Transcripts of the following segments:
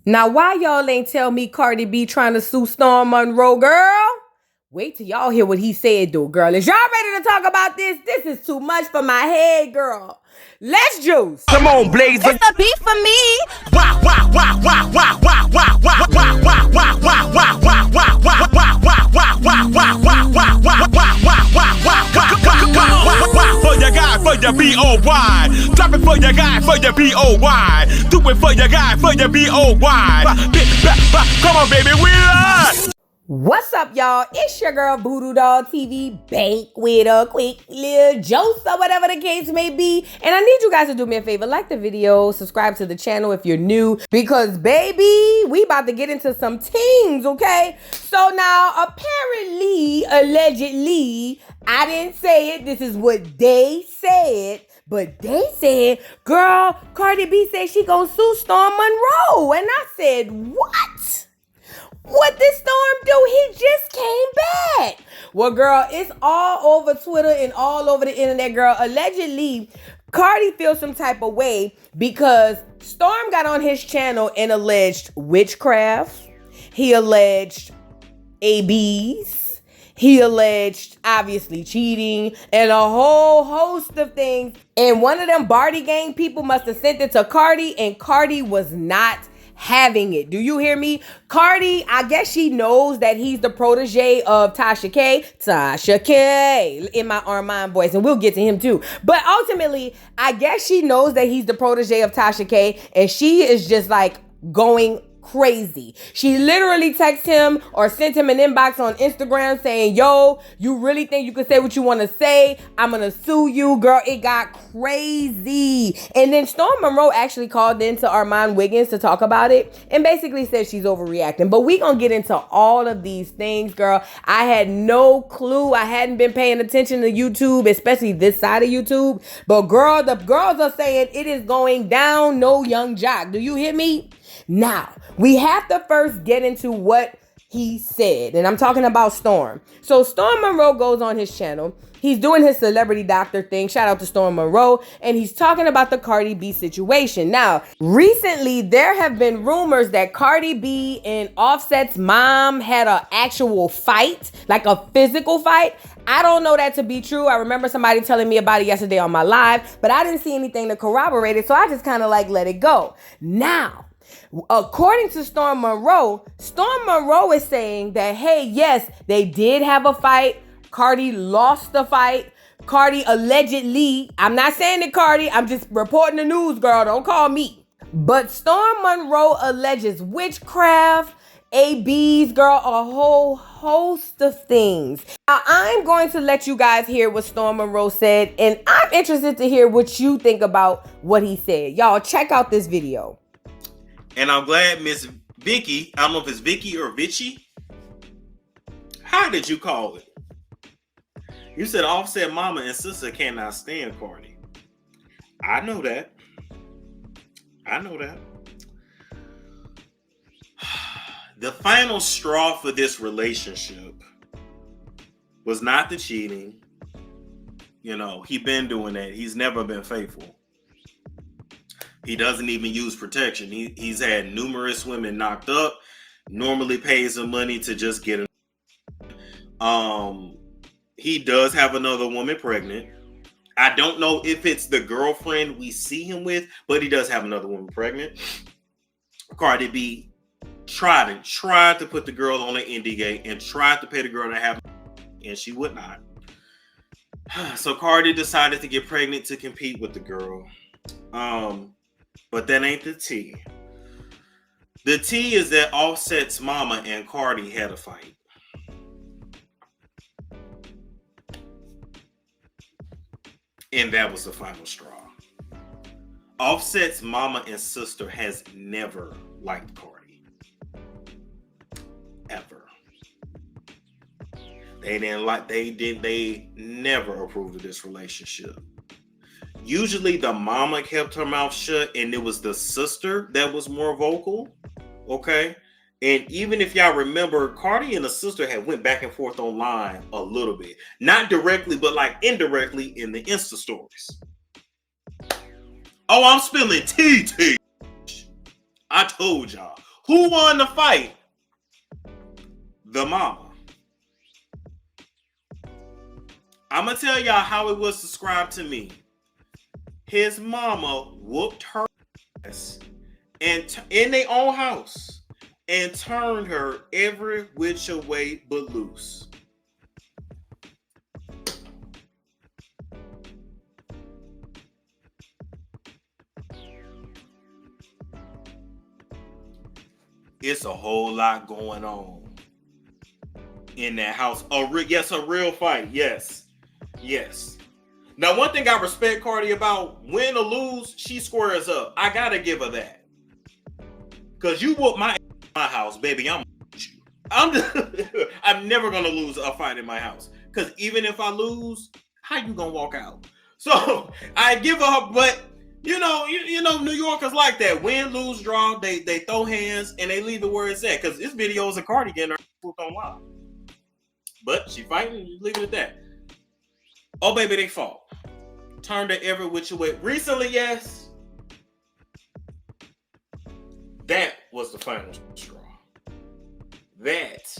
Now, why y'all ain't tell me Cardi B trying to sue Storm Monroe, girl? Wait till y'all hear what he said, though, girl. Is y'all ready to talk about this? This is too much for my head, girl. Let's juice. Come on, Blaze. It's the beef for me. For your guy, for your B-O-Y. Drop it for your guy, for your B-O-Y. Do it for your guy, for your B-O-Y. Come on, baby, we live. What's up, y'all? It's your girl, Voodoo Doll TV, back with a quick little joke or whatever the case may be. And I need you guys to do me a favor. Like the video, subscribe to the channel if you're new. Because, baby, we about to get into some things, okay? So now, apparently, allegedly, I didn't say it. This is what they said. But they said, girl, Cardi B said she gonna sue Storm Monroe. And I said, what? What did Storm do? He just came back. Well, girl, it's all over Twitter and all over the internet, girl. Allegedly, Cardi feels some type of way because Storm got on his channel and alleged witchcraft. He alleged ABs. He alleged, obviously, cheating and a whole host of things. And one of them Barty gang people must have sent it to Cardi, and Cardi was not having it. Do you hear me? Cardi, I guess she knows that he's the protege of Tasha K, in my Armand voice, and we'll get to him too. But ultimately, I guess she knows that he's the protege of Tasha K, and she is just like going crazy. She literally texted him or sent him an inbox on Instagram saying, yo, you really think you can say what you want to say? I'm going to sue you, girl. It got crazy. And then Storm Monroe actually called in to Armand Wiggins to talk about it and basically said she's overreacting. But we going to get into all of these things, girl. I had no clue. I hadn't been paying attention to YouTube, especially this side of YouTube. But girl, the girls are saying it is going down, no young jock. Do you hear me? Now, we have to first get into what he said, and I'm talking about Storm. So Storm Monroe goes on his channel. He's doing his celebrity doctor thing. Shout out to Storm Monroe. And he's talking about the Cardi B situation. Now, recently, there have been rumors that Cardi B and Offset's mom had an actual fight, like a physical fight. I don't know that to be true. I remember somebody telling me about it yesterday on my live, but I didn't see anything to corroborate it, so I just kind of like let it go. Now, according to Storm Monroe is saying that, hey, yes, they did have a fight. Cardi lost the fight. Cardi allegedly, I'm not saying that Cardi, I'm just reporting the news, girl. Don't call me. But Storm Monroe alleges witchcraft, ABs, girl, a whole host of things. Now, I'm going to let you guys hear what Storm Monroe said, and I'm interested to hear what you think about what he said. Y'all, check out this video. And I'm glad Miss Vicky, I don't know if it's Vicky or Vichy. How did you call it? You said Offset mama and sister cannot stand Cardi. I know that. The final straw for this relationship was not the cheating. You know, he been doing that. He's never been faithful. He doesn't even use protection. He's had numerous women knocked up. Normally pays him money to just get him. He does have another woman pregnant. I don't know if it's the girlfriend we see him with, but he does have another woman pregnant. Cardi B tried to put the girl on an NDA and tried to pay the girl to have, and she would not. So Cardi decided to get pregnant to compete with the girl. But that ain't the tea. The tea is that Offset's mama and Cardi had a fight. And that was the final straw. Offset's mama and sister has never liked Cardi. Ever. They never approved of this relationship. Usually the mama kept her mouth shut and it was the sister that was more vocal. Okay. And even if y'all remember, Cardi and the sister had went back and forth online a little bit. Not directly, but like indirectly in the Insta stories. Oh, I'm spilling tea. I told y'all. Who won the fight? The mama. I'm going to tell y'all how it was described to me. His mama whooped her ass and in their own house and turned her every which way but loose. It's a whole lot going on in that house. Yes, a real fight. Yes. Now, one thing I respect Cardi about, win or lose, she squares up. I gotta give her that. Cause you whoop my house, baby. I'm never gonna lose a fight in my house. Cause even if I lose, how you gonna walk out? So I give her, but you know, New Yorkers like that. Win, lose, draw. They throw hands and they leave it where it's at. Cause this video is a Cardi getting her hooked on live. But she fighting, leave it at that. Oh, baby, they fought. Turned her every which way. Recently, yes. That was the final straw. That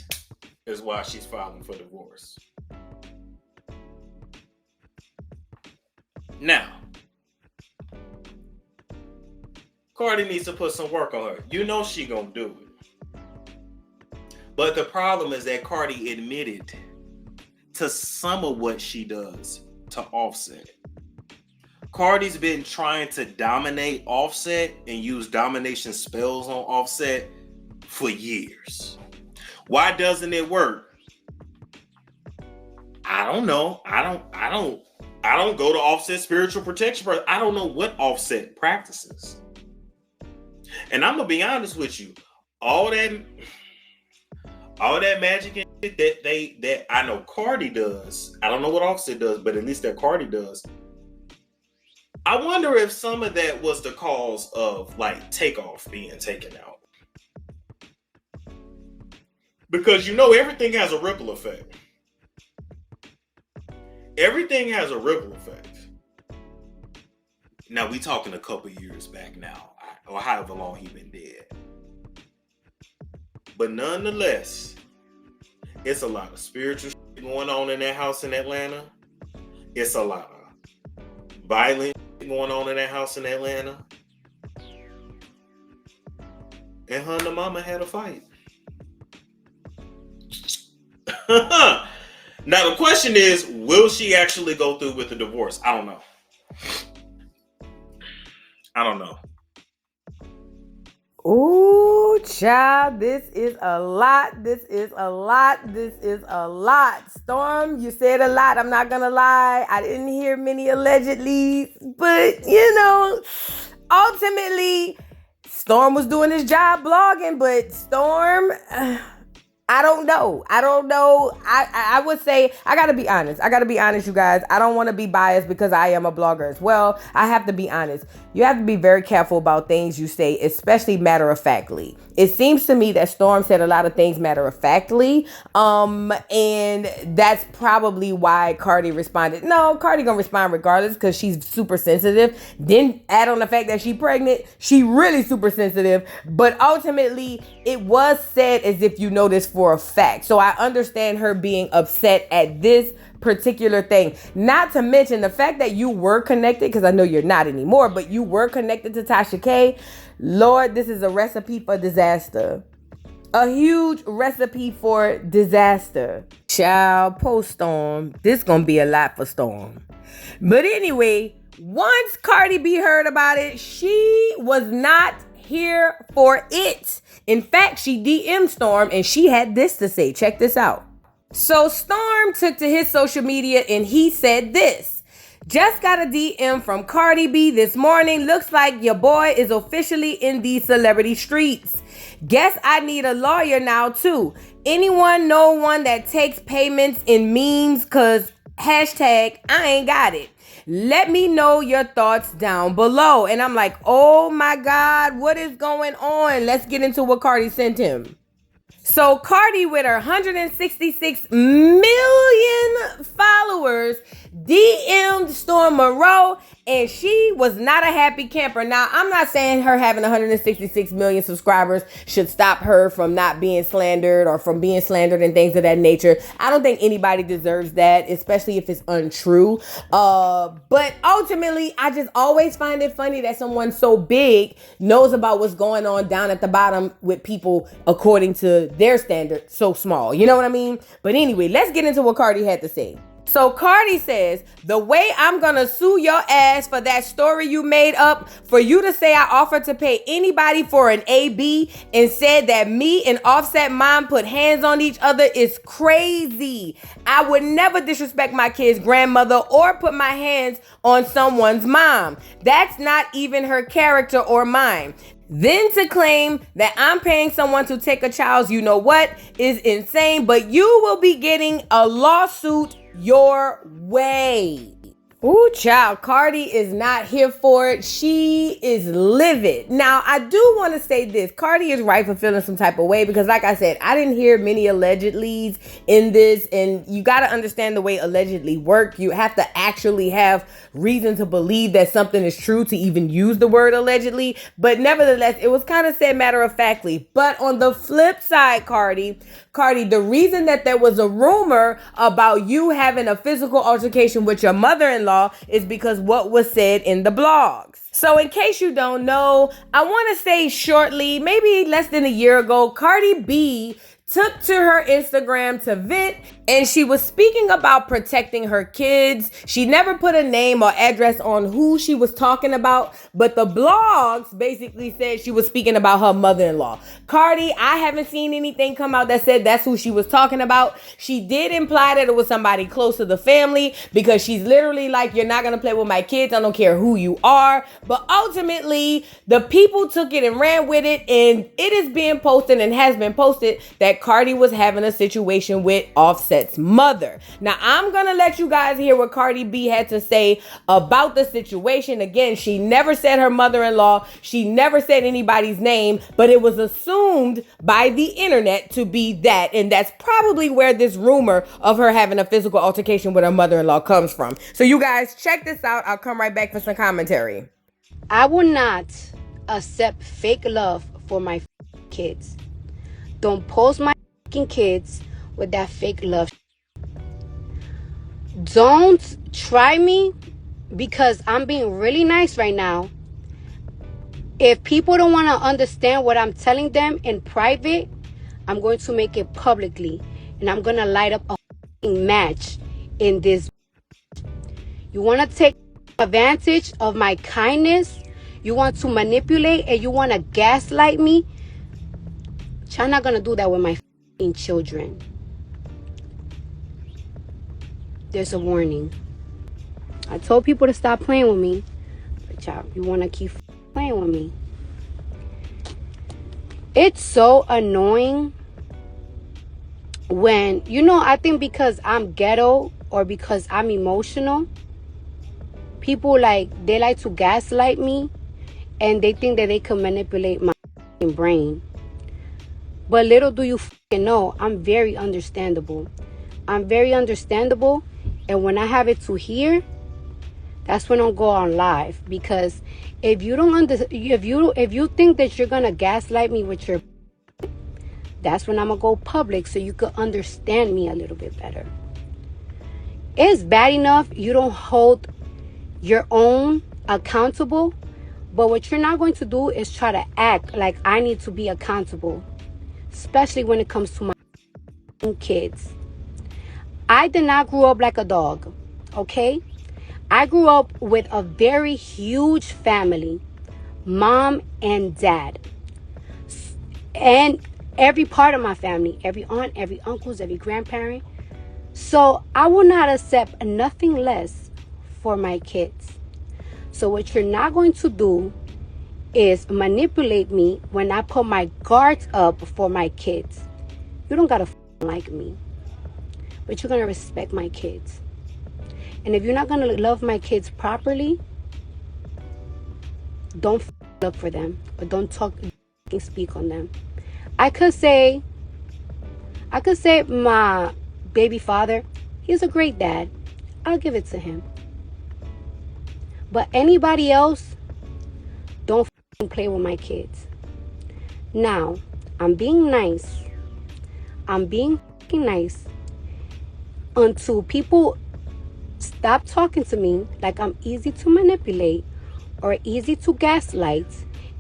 is why she's filing for divorce. Now, Cardi needs to put some work on her. You know she gonna do it. But the problem is that Cardi admitted to some of what she does to Offset. Cardi's been trying to dominate Offset and use domination spells on Offset for years. Why doesn't it work? I don't know. I don't go to Offset spiritual protection. I don't know what Offset practices. And I'm gonna be honest with you, all that magic and shit that I know Cardi does. I don't know what Offset does, but at least that Cardi does. I wonder if some of that was the cause of like Takeoff being taken out. Because everything has a ripple effect. Everything has a ripple effect. Now we talking a couple years back now, or however long he been dead. But nonetheless, it's a lot of spiritual shit going on in that house in Atlanta. It's a lot of violence going on in that house in Atlanta. And her and the mama had a fight. Now the question is, will she actually go through with the divorce? I don't know. Ooh, child, this is a lot. Storm, you said a lot. I'm not gonna lie. I didn't hear many allegedly, but ultimately, Storm was doing his job blogging, but Storm, I don't know. I would say, I gotta be honest, you guys. I don't want to be biased because I am a blogger as well. I have to be honest. You have to be very careful about things you say, especially matter-of-factly. It seems to me that Storm said a lot of things matter-of-factly, and that's probably why Cardi responded. No, Cardi gonna respond regardless because she's super sensitive. Then add on the fact that she's pregnant, she really super sensitive. But ultimately, it was said as if you know this for a fact. So I understand her being upset at this particular thing. Not to mention the fact that you were connected, because I know you're not anymore, but you were connected to Tasha K. Lord, this is a recipe for disaster. A huge recipe for disaster. Child, post Storm. This gonna be a lot for Storm. But anyway, once Cardi B heard about it, she was not here for it. In fact, she DM'd Storm and she had this to say. Check this out. So Storm took to his social media and he said this. Just got a DM from Cardi B this morning. Looks like your boy is officially in these celebrity streets. Guess I need a lawyer now too. Anyone know one that takes payments in memes? Cause hashtag I ain't got it. Let me know your thoughts down below. And I'm like, oh my God, what is going on? Let's get into what Cardi sent him. So Cardi, with her 166 million followers, DM'd Storm Monroe, and she was not a happy camper. Now, I'm not saying her having 166 million subscribers should stop her from not being slandered or from being slandered and things of that nature. I don't think anybody deserves that, especially if it's untrue. But ultimately, I just always find it funny that someone so big knows about what's going on down at the bottom with people according to their standards so small. You know what I mean? But anyway, let's get into what Cardi had to say. So Cardi says, the way I'm gonna sue your ass for that story you made up, for you to say I offered to pay anybody for an AB and said that me and Offset mom put hands on each other is crazy. I would never disrespect my kid's grandmother or put my hands on someone's mom. That's not even her character or mine. Then to claim that I'm paying someone to take a child's you know what is insane, but you will be getting a lawsuit your way. Ooh, child, Cardi is not here for it. She is livid. Now, I do want to say this. Cardi is right for feeling some type of way because, like I said, I didn't hear many allegedlys in this, and you got to understand the way allegedly work. You have to actually have reason to believe that something is true to even use the word allegedly. But nevertheless, it was kind of said matter-of-factly. But on the flip side, Cardi, the reason that there was a rumor about you having a physical altercation with your mother-in-law is because what was said in the blogs. So in case you don't know, I want to say shortly, maybe less than a year ago, Cardi B took to her Instagram to vent, and she was speaking about protecting her kids. She never put a name or address on who she was talking about, but the blogs basically said she was speaking about her mother-in-law. Cardi, I haven't seen anything come out that said that's who she was talking about. She did imply that it was somebody close to the family because she's literally like, you're not going to play with my kids. I don't care who you are. But ultimately, the people took it and ran with it, and it is being posted and has been posted that Cardi was having a situation with Offset's mother. Now, I'm going to let you guys hear what Cardi B had to say about the situation. Again, she never said her mother-in-law. She never said anybody's name, but it was assumed by the internet to be that. And that's probably where this rumor of her having a physical altercation with her mother-in-law comes from. So you guys check this out. I'll come right back for some commentary. I will not accept fake love for my kids. Don't post my kids with that fake love. Don't try me because I'm being really nice right now. If people don't want to understand what I'm telling them in private, I'm going to make it publicly, and I'm going to light up a match in this. You want to take advantage of my kindness? You want to manipulate and you want to gaslight me? I'm not going to do that with my children. There's a warning. I told people to stop playing with me, but y'all, you want to keep playing with me. It's so annoying when, I think because I'm ghetto or because I'm emotional, people they like to gaslight me and they think that they can manipulate my brain. But little do you know, I'm very understandable. And when I have it to hear, that's when I'll go on live. Because if you don't if you think that you're gonna gaslight me with your, that's when I'm gonna go public so you could understand me a little bit better. It's bad enough you don't hold your own accountable, but what you're not going to do is try to act like I need to be accountable. Especially when it comes to my kids. I did not grow up like a dog, okay? I grew up with a very huge family, mom and dad. And every part of my family, every aunt, every uncles, every grandparent. So I will not accept nothing less for my kids. So what you're not going to do is manipulate me when I put my guards up for my kids. You don't gotta like me, but you're gonna respect my kids. And if you're not gonna love my kids properly, don't up for them, or don't talk and speak on them. I could say my baby father, he's a great dad. I'll give it to him. But anybody else, don't play with my kids. Now, I'm being nice. I'm being nice until people stop talking to me like I'm easy to manipulate or easy to gaslight,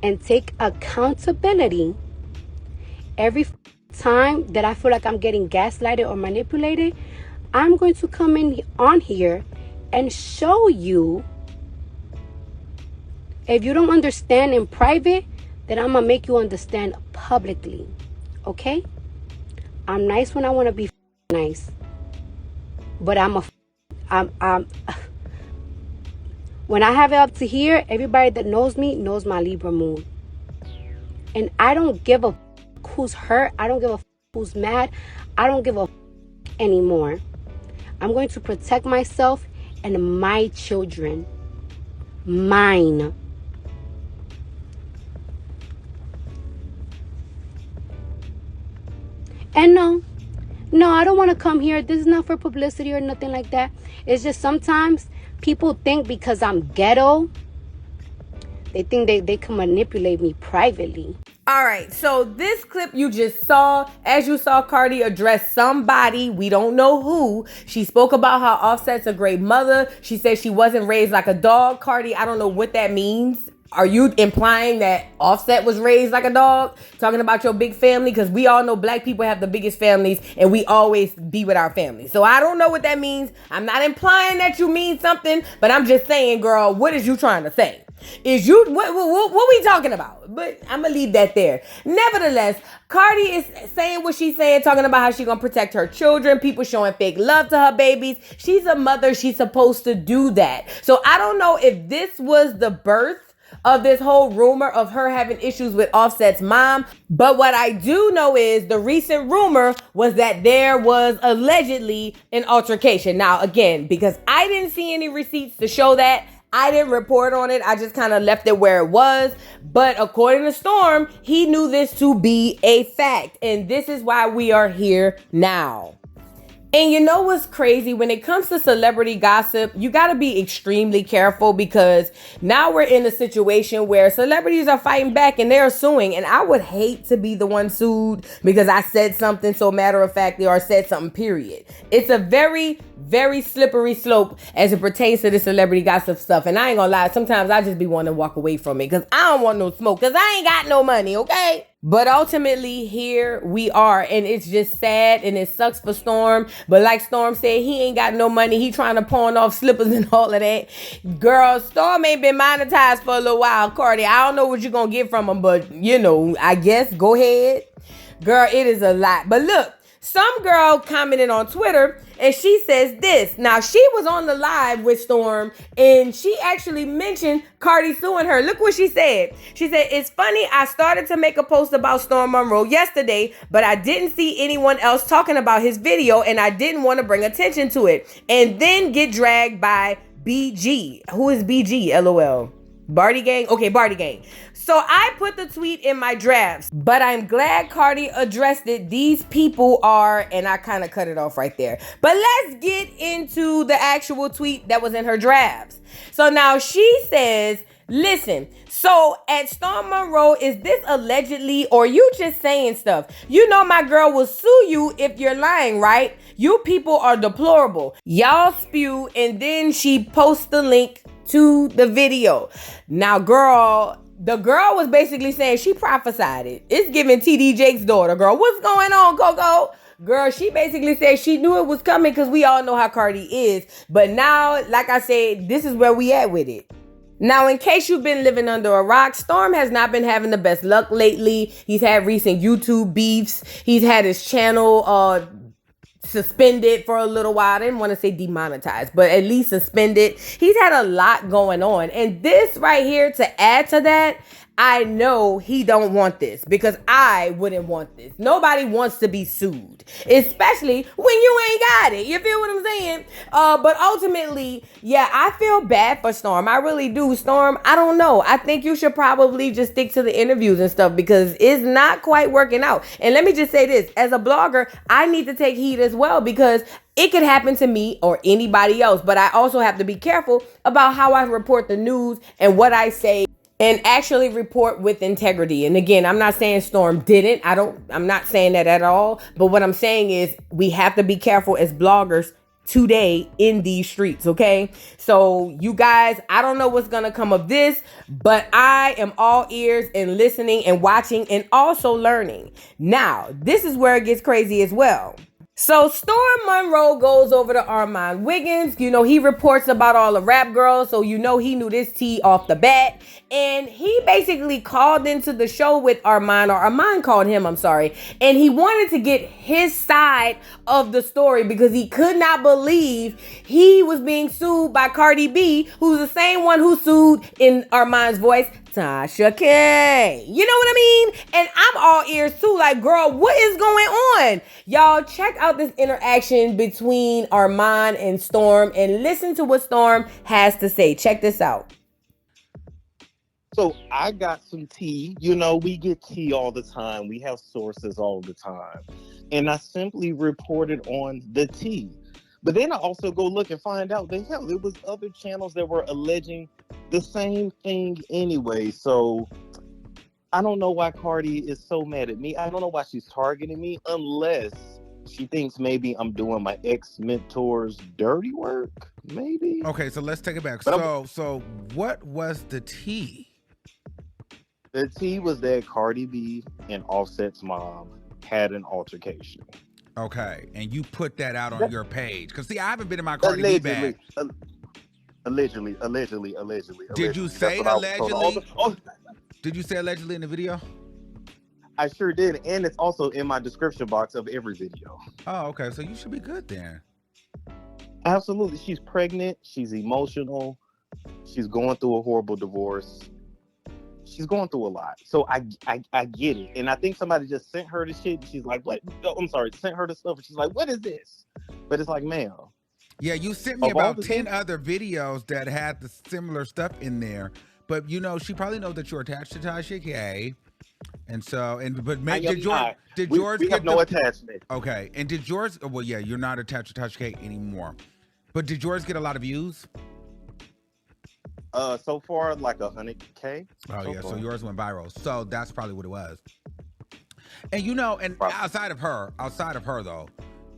and take accountability. Every time that I feel like I'm getting gaslighted or manipulated, I'm going to come in on here and show you. If you don't understand in private, then I'm gonna make you understand publicly. Okay? I'm nice when I want to be nice, but when I have it up to here, everybody that knows me knows my Libra moon. And I don't give a who's hurt. I don't give a who's mad. I don't give a anymore. I'm going to protect myself and my children. Mine. And no, I don't want to come here. This is not for publicity or nothing like that. It's just sometimes people think because I'm ghetto, they think they can manipulate me privately. All right, so this clip you just saw, as you saw Cardi address somebody, we don't know who. She spoke about how Offset's a great mother. She said she wasn't raised like a dog. Cardi, I don't know what that means. Are you implying that Offset was raised like a dog? Talking about your big family? Because we all know black people have the biggest families and we always be with our family. So I don't know what that means. I'm not implying that you mean something, but I'm just saying, girl, what is you trying to say? Is you, what we talking about? But I'm gonna leave that there. Nevertheless, Cardi is saying what she's saying, talking about how she's gonna protect her children, people showing fake love to her babies. She's a mother, she's supposed to do that. So I don't know if this was the birth of this whole rumor of her having issues with Offset's mom. But what I do know is the recent rumor was that there was allegedly an altercation. Now, again, because I didn't see any receipts to show that, I didn't report on it. I just kind of left it where it was. But according to Storm, he knew this to be a fact. And this is why we are here now. And you know what's crazy? When it comes to celebrity gossip, you got to be extremely careful, because now we're in a situation where celebrities are fighting back and they're suing. And I would hate to be the one sued because I said something so matter-of-factly or said something, period. It's a very, very slippery slope as it pertains to the celebrity gossip stuff. And I ain't gonna lie, sometimes I just be wanting to walk away from it because I don't want no smoke, because I ain't got no money, okay? But ultimately, here we are, and it's just sad, and it sucks for Storm. But like Storm said, he ain't got no money. He trying to pawn off slippers and all of that. Girl, Storm ain't been monetized for a little while, Cardi. I don't know what you're going to get from him, but, you know, I guess go ahead. Girl, it is a lot. But look, some girl commented on Twitter, and she says this. Now, she was on the live with Storm, and she actually mentioned Cardi suing her. Look what she said. She said, "It's funny, I started to make a post about Storm Monroe yesterday, but I didn't see anyone else talking about his video, and I didn't want to bring attention to it. And then get dragged by BG." Who is BG? LOL. Barty Gang? Okay, Barty Gang. So I put the tweet in my drafts, but I'm glad Cardi addressed it. These people are, and I kind of cut it off right there. But let's get into the actual tweet that was in her drafts. So now she says, listen, so at Storm Monroe, is this allegedly or you just saying stuff? You know my girl will sue you if you're lying, right? You people are deplorable. Y'all spew, and then she posts the link to the video. Now, girl, the girl was basically saying she prophesied it. It's giving TD Jake's daughter, girl. What's going on, Coco? Girl, she basically said she knew it was coming because we all know how Cardi is. But now, like I said, this is where we at with it. Now, in case you've been living under a rock, Storm has not been having the best luck lately. He's had recent YouTube beefs. He's had his channel suspended for a little while. I didn't want to say demonetized, but at least suspended. He's had a lot going on. And this right here, to add to that, I know he don't want this because I wouldn't want this. Nobody wants to be sued, especially when you ain't got it. You feel what I'm saying? But ultimately, yeah, I feel bad for Storm. I really do. Storm, I don't know. I think you should probably just stick to the interviews and stuff because it's not quite working out. And let me just say this, as a blogger, I need to take heed as well because it could happen to me or anybody else, but I also have to be careful about how I report the news and what I say and actually report with integrity. And again, I'm not saying Storm didn't. I'm not saying that at all. But what I'm saying is we have to be careful as bloggers today in these streets, okay? So you guys, I don't know what's gonna come of this, but I am all ears and listening and watching and also learning. Now, this is where it gets crazy as well. So Storm Monroe goes over to Armand Wiggins. You know, he reports about all the rap girls. So you know he knew this tea off the bat. And he basically called into the show with Armand, or Armand called him, I'm sorry. And he wanted to get his side of the story because he could not believe he was being sued by Cardi B, who's the same one who sued, in Armand's voice, Tasha K. You know what I mean? And I'm all ears too. Like, girl, what is going on? Y'all check out this interaction between Armand and Storm and listen to what Storm has to say. Check this out. So I got some tea. You know, we get tea all the time. We have sources all the time. And I simply reported on the tea. But then I also go look and find out that, hell, there was other channels that were alleging the same thing anyway. So I don't know why Cardi is so mad at me. I don't know why she's targeting me unless she thinks maybe I'm doing my ex-mentor's dirty work, maybe. Okay, so let's take it back. But So what was the tea? The tea was that Cardi B and Offset's mom had an altercation. Okay, and you put that out on your page. Because, see, I haven't been in my Cardi B bag. Allegedly. Did you say allegedly? Did you say allegedly in the video? I sure did, and it's also in my description box of every video. Oh, okay, so you should be good then. Absolutely. She's pregnant. She's emotional. She's going through a horrible divorce. She's going through a lot. So I get it. And I think somebody just sent her the shit. And she's like, what? Oh, I'm sorry. Sent her the stuff. And she's like, what is this? But it's like, ma'am. Yeah, you sent me about 10 other videos that had the similar stuff in there. But, you know, she probably knows that you're attached to Tasha K. And so, but did George we have no attachment. Okay. And did George, well, yeah, you're not attached to Tasha K anymore. But did George get a lot of views? So far, like 100K. Oh, yeah. So yours went viral. So that's probably what it was. And, you know, and outside of her though,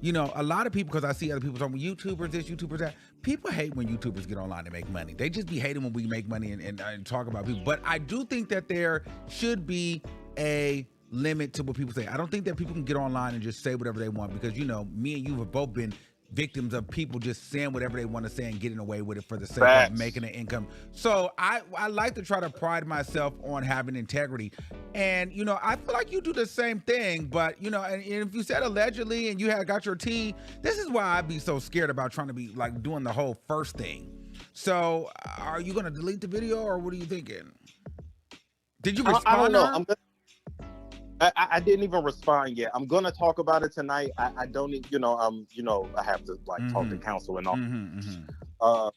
you know, a lot of people, because I see other people talking YouTubers this, YouTubers that, people hate when YouTubers get online and make money. They just be hating when we make money and talk about people. But I do think that there should be a limit to what people say. I don't think that people can get online and just say whatever they want because, you know, me and you have both been victims of people just saying whatever they want to say and getting away with it for the sake of making an income. So I like to try to pride myself on having integrity. And, you know, I feel like you do the same thing, but, you know, and if you said allegedly and you had got your tea, this is why I'd be so scared about trying to be like doing the whole first thing. So are you going to delete the video or what are you thinking? Did you respond? I don't know. I didn't even respond yet. I'm gonna talk about it tonight. I don't need, you know, I have to like talk to counsel and all.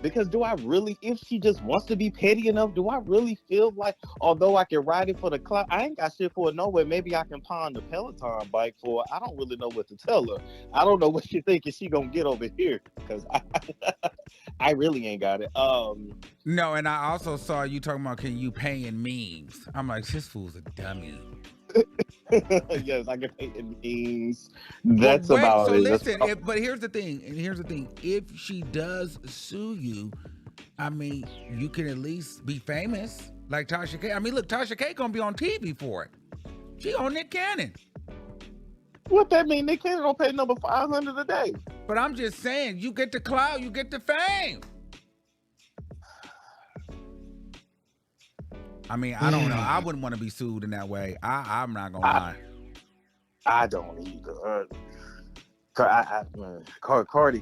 Because do I really, if she just wants to be petty enough, do I really feel like, although I can ride it for the clout, I ain't got shit for it nowhere. Maybe I can pawn the Peloton bike for it. I don't really know what to tell her. I don't know what she thinking she gonna get over here because I really ain't got it. No, and I also saw you talking about can you pay in memes. I'm like, this fool's a dummy. Yes, I can pay in memes. That's about it. Listen, but here's the thing, if she does sue you, I mean, you can at least be famous like Tasha K. I mean, look, Tasha K gonna be on TV for it. She on Nick Cannon. What that mean? Nick Cannon don't pay number 500 a day. But I'm just saying, you get the clout, you get the fame. I mean, I don't know. I wouldn't want to be sued in that way. I'm not gonna lie. I don't either. Cardi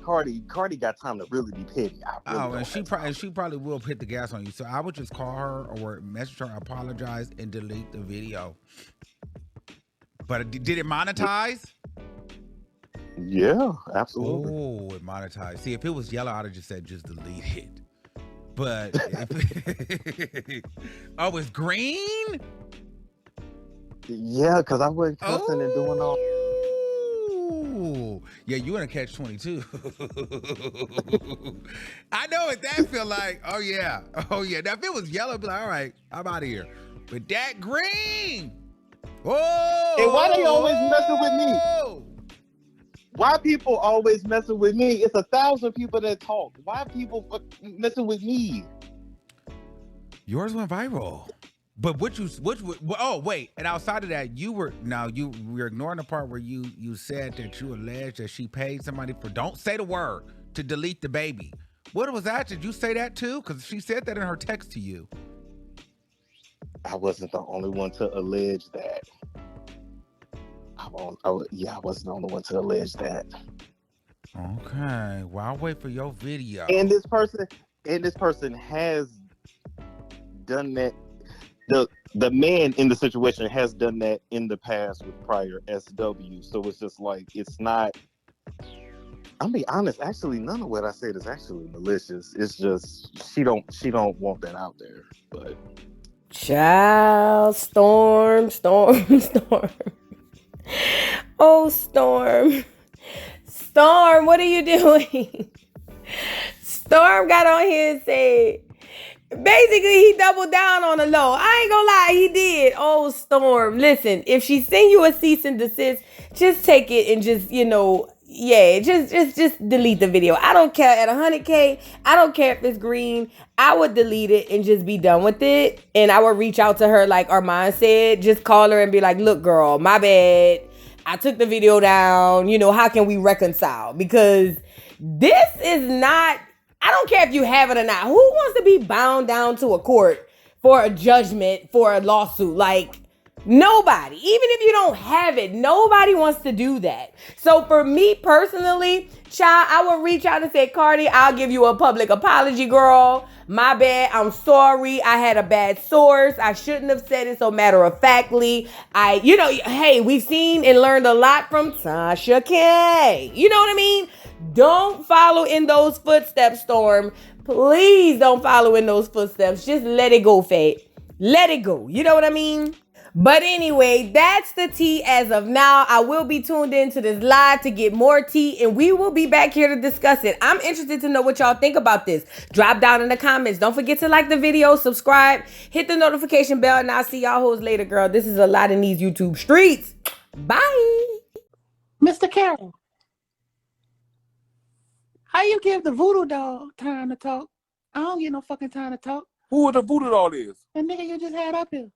got time to really be petty. And she probably will hit the gas on you. So I would just call her or message her, apologize, and delete the video. But did it monetize? Yeah, absolutely. Oh, it monetized. See, if it was yellow, I'd have just said just delete it. But oh, it's green? Yeah, because I wasn't cussing and doing all. Yeah, you in a catch-22. I know what that feel like. Oh yeah. Now if it was yellow, I'd be like, all right, I'm out of here. But that green. Oh. And why they always messing with me? Why people always messing with me? It's 1,000 people that talk. Why people messing with me? Yours went viral. But oh wait, and outside of that, we're ignoring the part where you said that you alleged that she paid somebody for, don't say the word, to delete the baby. What was that? Did you say that too? Because she said that in her text to you. I wasn't the only one to allege that. I wasn't the only one to allege that. Okay, well, I'll wait for your video. And this person has done that. The man in the situation has done that in the past with prior SW. So it's just like, it's not. I'll be honest. Actually, none of what I said is actually malicious. It's just she don't want that out there. But child, Storm. Oh, Storm, what are you doing? Storm got on here and said, basically, he doubled down on the low. I ain't gonna lie, he did. Oh, Storm, listen, if she send you a cease and desist, just take it and just, just delete the video. I don't care. At 100K, I don't care if it's green. I would delete it and just be done with it. And I would reach out to her like Armand said. Just call her and be like, look, girl, my bad. I took the video down. How can we reconcile? Because this is not, I don't care if you have it or not. Who wants to be bound down to a court for a judgment, for a lawsuit? Like, nobody. Even if you don't have it, nobody wants to do that. So for me personally, child, I would reach out and say, Cardi, I'll give you a public apology, girl. My bad. I'm sorry. I had a bad source. I shouldn't have said it so matter-of-factly. Hey, we've seen and learned a lot from Tasha K. You know what I mean? Don't follow in those footsteps, Storm. Please don't follow in those footsteps. Just let it go, Fate. Let it go. You know what I mean? But anyway, that's the tea as of now. I will be tuned into this live to get more tea, and we will be back here to discuss it. I'm interested to know what y'all think about this. Drop down in the comments. Don't forget to like the video, subscribe, hit the notification bell, and I'll see y'all hoes later, girl. This is a lot in these YouTube streets. Bye. Mr. Carroll, how you give the voodoo doll time to talk? I don't get no fucking time to talk. Who the voodoo doll is? The nigga you just had up here.